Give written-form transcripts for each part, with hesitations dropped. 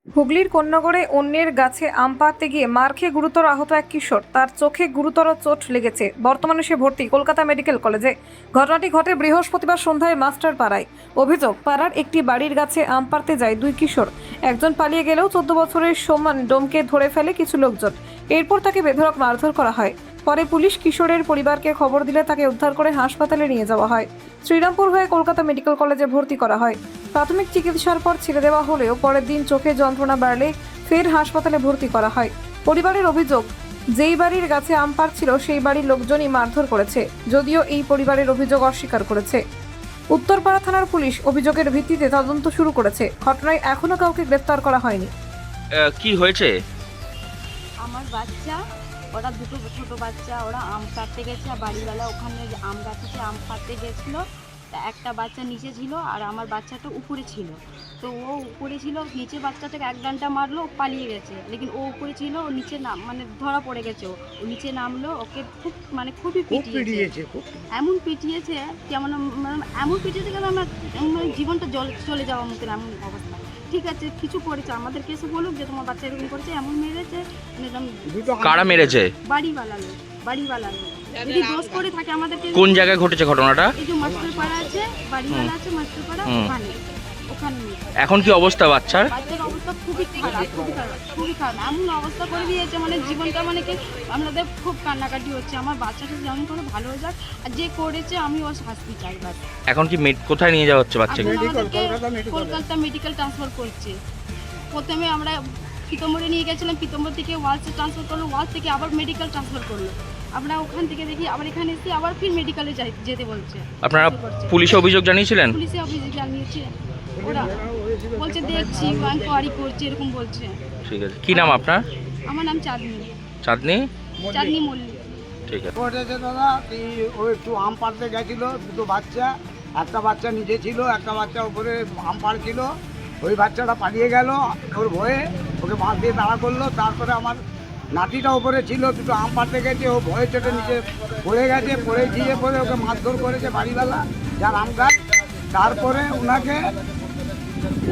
হুগলির কোন্নগরে অন্যের গাছে আম পাড়তে গিয়ে মার খেয়ে গুরুতর আহত এক কিশোর। তার চোখে গুরুতর চোট লেগেছে। বর্তমানে সে ভর্তি কলকাতা মেডিকেল কলেজে। ঘটনাটি ঘটে বৃহস্পতিবার সন্ধ্যায় মাস্টার পাড়ায়। অভিযোগ, পাড়ার একটি বাড়ির গাছে আম পাড়তে যায় দুই কিশোর। একজন পালিয়ে গেলেও 14 বছরের সমান ডোমকে ধরে ফেলে কিছু লোকজন। এরপর তাকে বেধড়ক মারধর করা হয়। পরে পুলিশ কিশোরের পরিবারকে খবর দিলে তাকে উদ্ধার করে হাসপাতালে নিয়ে যাওয়া হয়। শ্রীরামপুর হয়ে কলকাতা মেডিকেল কলেজে ভর্তি করা হয়। প্রাথমিক চিকিৎসার পর ছেড়ে দেওয়া হলেও পরের দিন চোখে যন্ত্রণা বাড়লে ফের হাসপাতালে ভর্তি করা হয়। পরিবারের অভিযোগ, যেই বাড়ির গাছে আম পাড়ছিল সেই বাড়ির লোকজনই মারধর করেছে, যদিও এই পরিবারের অভিযোগ অস্বীকার করেছে। উত্তরপাড়া থানার পুলিশ অভিযোগের ভিত্তিতে তদন্ত শুরু করেছে। ঘটনায় এখনো কাউকে গ্রেফতার করা হয়নি। কি হয়েছে? আমার বাচ্চা, ওরা দুটো ছোট বাচ্চা, ওরা আম পাড়তে গেছে। আর বাড়িওয়ালা ওখানে যে আম গাছেতে আম পাড়তে গেছিলো, তা একটা বাচ্চা নিচে ছিল আর আমার বাচ্চাটা উপরে ছিল। তো ও উপরে ছিল, নিচে বাচ্চাটাকে এক ডান্ডা মারলো, ও পালিয়ে গেছে। লেকিন ও উপরে ছিল, ও নিচে মানে ধরা পড়ে গেছে। ও নিচে নামলো, ওকে খুবই পিটিয়েছে। এমন পিটিয়েছে কেমন, এমন পিটিয়েছে কেন আমার জীবনটা চলে যাওয়ার মতন এমন অবস্থা। ঠিক আছে, কিছু করেছে, আমাদেরকে এসে বলুক যে তোমার বাচ্চা এরকম করেছে, এমন মেরেছে। কারা মেরেছে? বাড়িওয়ালা লোক যদি দোষ করে থাকে আমাদেরকে। কোন জায়গায় ঘটেছে ঘটনাটা? এই যে মাস্টার পাড়া আছে, বাড়িওয়ালা আছে মাস্টার পাড়া, ওখানে এখন কি অবস্থা বাচ্চার? বাচ্চার অবস্থা খুবই খারাপ। এমন অবস্থা করে দিয়েছে, মানে জীবনটা কি আমাদের খুব কান্নাকাটি হচ্ছে। আমার বাচ্চাটা যেমন করে ভালো হয়ে যাক, আর যে করেছে আমি ওর শাস্তি চাই। এখন কি কোথায় নিয়ে যাওয়া হচ্ছে বাচ্চাকে? কলকাতা মেডিকেল ট্রান্সফার করছে। প্রথমে আমরা পিতম্বরে নিয়ে গেছিলাম, পিতম্বর থেকে ওয়ালসে ট্রান্সফার করলো, ওয়ালস থেকে আবার মেডিকেল ট্রান্সফার করলো। আমরা ওখান থেকে দেখি আবার এখানে এসে আবার ফির মেডিকেলে যেতে বলছে। আপনারা পুলিশে অভিযোগ জানিয়েছিলেন? পুলিশে অভিযোগ জানিয়েছে, ওরা বলছে দেখছি, ইনকোয়ারি করছে, এরকম বলছে। ঠিক আছে, কি নাম আপনার? আমার নাম চাঁদনি মল্লিক। ঠিক আছে। ঘটেছে দাদা, ও একটু আম পাড়তে গেছিলো, দুটো বাচ্চা, একটা বাচ্চা নিচে ছিল, একটা বাচ্চা উপরে আম পাড়ছিল। ওই বাচ্চাটা পালিয়ে গেল, ওর ভয়ে ওকে বাঁশ দিয়ে তাড়া করলো। তারপরে আমার নাতিটা উপরে ছিল, দুটো আম পাড়তে গেছে, ও ভয়ে চোটে নিচে পড়ে গেছে, পড়ে গিয়ে পরে ওকে মারধর করেছে বাড়িওয়ালা, যার আম গাছ। তারপরে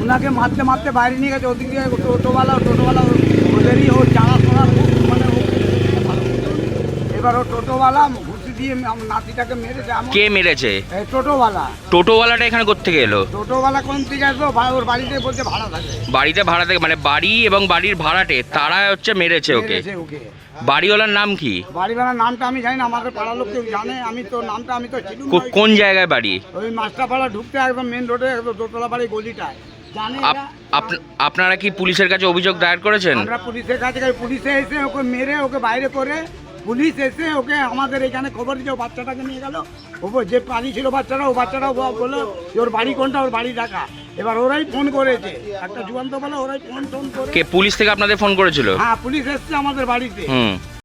উনাকে মারতে মারতে বাইরে নিয়ে গেছে। ওদিকে টোটোওয়ালা ওদেরই ও জানাশোনা, মানে এবার ও টোটোওয়ালা ঘুষি দিয়ে নাতিটাকে মেরেছে। কে মেরেছে? টোটোওয়ালাটা এখানে কোত্থেকে এলো? টোটোওয়ালা কোন থেকে আসলো? ওর বাড়িতে বলছে ভাড়া থাকে। বাড়িতে ভাড়া থেকে, মানে বাড়ি এবং বাড়ির ভাড়াটে তারা হচ্ছে মেরেছে ওকে। বাড়িওয়ালার নাম কি? বাড়িওয়ালার নামটা আমি জানি না, আমাদের পাড়ার লোক কেউ জানে। আমি তো নামটা আমি তো ছিলাম। কোন জায়গায় বাড়ি? ওই মাস্টারপাড়া ঢুকতে একদম মেন রোডে, একদম দোতলা বাড়ি গলিটায়। জানে আপনারা কি পুলিশের কাছে অভিযোগ দায়ের করেছেন? আমরা পুলিশের কাছে, পুলিশে এসে ওকে মেরে ওকে বাইরে করে, পুলিশ এসে ওকে আমাদের এখানে খবর দিয়েছে। ও বাচ্চাটাকে নিয়ে গেল, ও যে পানি ছিল বাচ্চাটা, ও বাচ্চাটাও বললো যে ওর বাড়ি কোনটা, ওর বাড়ি ঢাকা। এবার ওরাই ফোন করেছে, একটা যুগান্ত বলে ওরাই ফোন করে। কে পুলিশ থেকে আপনাদের ফোন করেছিল? হ্যাঁ, পুলিশ এসছে আমাদের বাড়িতে।